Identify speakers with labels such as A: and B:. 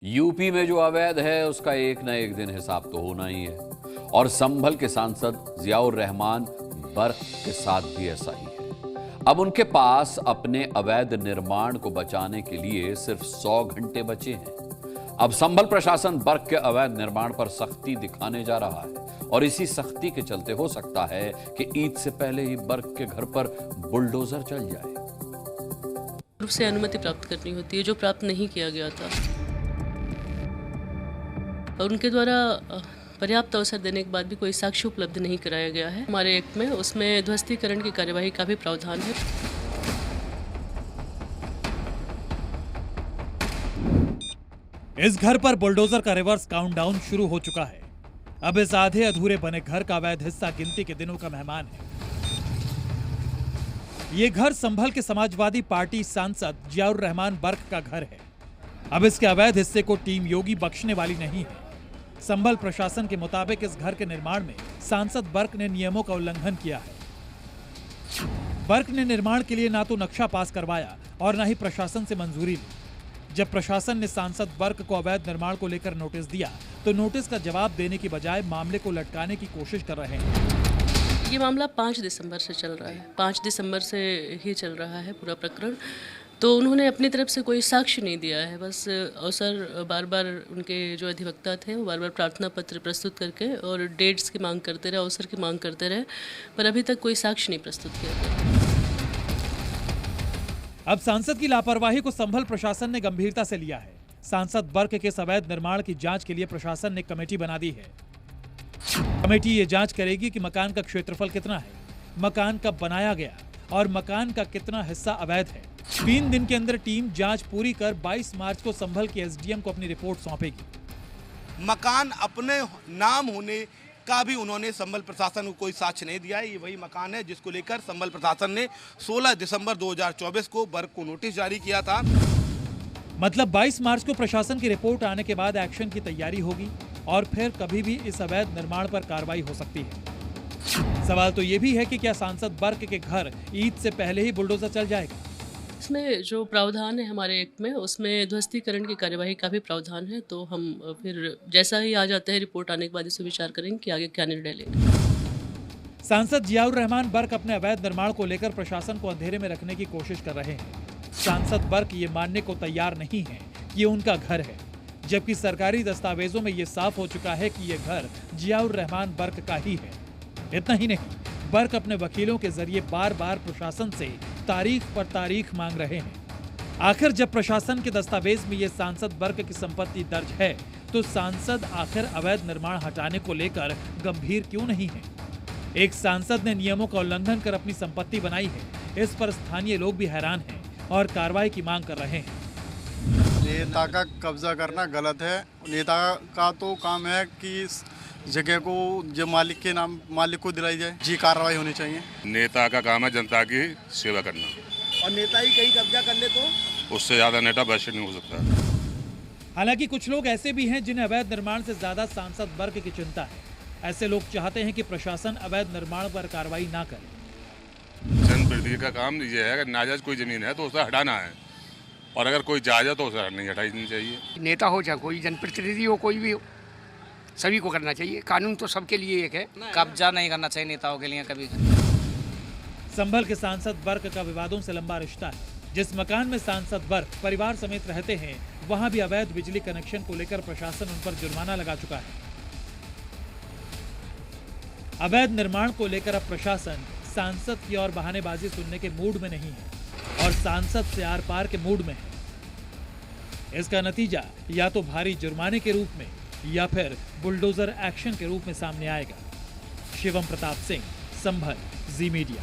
A: UP में जो अवैध है उसका एक न एक दिन हिसाब तो होना ही है और संभल के सांसद जियाउर रहमान बर्क के साथ भी ऐसा ही है। अब उनके पास अपने अवैध निर्माण को बचाने के लिए सिर्फ 100 घंटे बचे हैं। अब संभल प्रशासन बर्क के अवैध निर्माण पर सख्ती दिखाने जा रहा है और इसी सख्ती के चलते हो सकता है कि ईद से पहले ही बर्क के घर पर बुलडोजर चल जाए।
B: से अनुमति प्राप्त करनी होती है जो प्राप्त नहीं किया गया था। उनके द्वारा पर्याप्त अवसर देने के बाद भी कोई साक्ष्य उपलब्ध नहीं कराया गया है हमारे एक्ट में। उसमें ध्वस्तीकरण की कार्यवाही का भी प्रावधान है।
C: इस घर पर बुलडोजर का रिवर्स काउंटडाउन शुरू हो चुका है। अब इस आधे अधूरे बने घर का अवैध हिस्सा गिनती के दिनों का मेहमान है। ये घर संभल के समाजवादी पार्टी सांसद जियाउर रहमान बर्क का घर है। अब इसके अवैध हिस्से को टीम योगी बख्शने वाली नहीं है। संभल प्रशासन के मुताबिक इस घर के निर्माण में सांसद बर्क ने नियमों का उल्लंघन किया है। बर्क ने निर्माण के लिए ना तो नक्शा पास करवाया और ना ही प्रशासन से मंजूरी ली। जब प्रशासन ने सांसद बर्क को अवैध निर्माण को लेकर नोटिस दिया तो नोटिस का जवाब देने की बजाय मामले को लटकाने की कोशिश कर रहे हैं।
B: ये मामला 5 दिसंबर से चल रहा है। 5 दिसंबर से ही चल रहा है पूरा प्रकरण। तो उन्होंने अपनी तरफ से कोई साक्ष्य नहीं दिया है। बस अवसर बार बार उनके जो अधिवक्ता थे वो बार बार प्रार्थना पत्र प्रस्तुत करके और डेट्स की मांग करते रहे, अवसर की मांग करते रहे, पर अभी तक कोई साक्ष्य नहीं प्रस्तुत किया गया।
C: अब सांसद की लापरवाही को संभल प्रशासन ने गंभीरता से लिया है। सांसद बर्क के इस अवैध निर्माण की जांच के लिए प्रशासन ने कमेटी बना दी है। कमेटी ये जांच करेगी कि मकान का क्षेत्रफल कितना है, मकान कब बनाया गया और मकान का कितना हिस्सा अवैध है। 3 दिन के अंदर टीम जांच पूरी कर 22 मार्च को संभल के एसडीएम को अपनी रिपोर्ट सौंपेगी।
D: मकान अपने नाम होने का भी उन्होंने संभल प्रशासन को कोई साक्ष्य नहीं दिया है। ये वही मकान है जिसको लेकर संभल प्रशासन ने 16 दिसंबर 2024 को बर्क को नोटिस जारी किया था।
C: मतलब 22 मार्च को प्रशासन की रिपोर्ट आने के बाद एक्शन की तैयारी होगी और फिर कभी भी इस अवैध निर्माण पर कार्रवाई हो सकती है। सवाल तो ये भी है कि क्या सांसद बर्क के घर ईद से पहले ही बुलडोजर चल जाएगा।
B: इसमें जो प्रावधान है हमारे एक्ट में उसमें ध्वस्तीकरण की कार्यवाही का भी प्रावधान है। तो हम फिर जैसा ही आ जाता है रिपोर्ट आने के बाद इसे विचार करेंगे कि आगे क्या निर्णय लेंगे।
C: सांसद जियाउर रहमान बर्क अपने अवैध निर्माण को लेकर प्रशासन को अंधेरे में रखने की कोशिश कर रहे हैं। सांसद बर्क ये मानने को तैयार नहीं है कि ये उनका घर है, जबकि सरकारी दस्तावेजों में ये साफ हो चुका है कि ये घर जियाउर रहमान बर्क का ही है। इतना ही नहीं, बर्क अपने वकीलों के जरिए बार बार प्रशासन से तारीख पर तारीख मांग रहे हैं। आखिर जब प्रशासन के दस्तावेज में ये सांसद बर्क की संपत्ति दर्ज है तो सांसद आखिर अवैध निर्माण हटाने को लेकर गंभीर क्यों नहीं है। एक सांसद ने नियमों का उल्लंघन कर अपनी संपत्ति बनाई है, इस पर स्थानीय लोग भी हैरान हैं और कार्रवाई की मांग कर रहे हैं।
E: नेता का कब्जा करना गलत है। नेता का तो काम है कि जगह को जो मालिक के नाम मालिक को दिलाई जाए। जी कार्रवाई होनी चाहिए।
F: नेता का काम है जनता की सेवा करना,
D: और नेता ही कहीं कब्जा कर ले तो
F: उससे ज्यादा नेता वैसे नहीं हो सकता।
C: हालांकि कुछ लोग ऐसे भी हैं जिन्हें अवैध निर्माण से ज्यादा सांसद बर्क की चिंता है। ऐसे लोग चाहते हैं कि प्रशासन अवैध निर्माण पर कार्रवाई ना करे।
F: जनप्रतिनिधि का काम ये है कि नाजायज कोई जमीन है तो उसे हटाना है और अगर कोई जायज है तो उसे नहीं हटानी चाहिए।
G: नेता हो चाहे कोई जनप्रतिनिधि हो, कोई भी हो, सभी को करना चाहिए। कानून तो सबके लिए एक है।
H: कब्जा नहीं करना चाहिए नेताओं के लिए कभी।
C: संभल के सांसद बर्क का विवादों से लंबा रिश्ता है। जिस मकान में सांसद बर्क परिवार समेत रहते हैं वहां भी अवैध बिजली कनेक्शन को लेकर प्रशासन उन पर जुर्माना लगा चुका है। अवैध निर्माण को लेकर अब प्रशासन सांसद की और बहानेबाजी सुनने के मूड में नहीं है और सांसद से आर पार के मूड में है। इसका नतीजा या तो भारी जुर्माने के रूप में या फिर बुलडोजर एक्शन के रूप में सामने आएगा। शिवम प्रताप सिंह, संभल, जी मीडिया।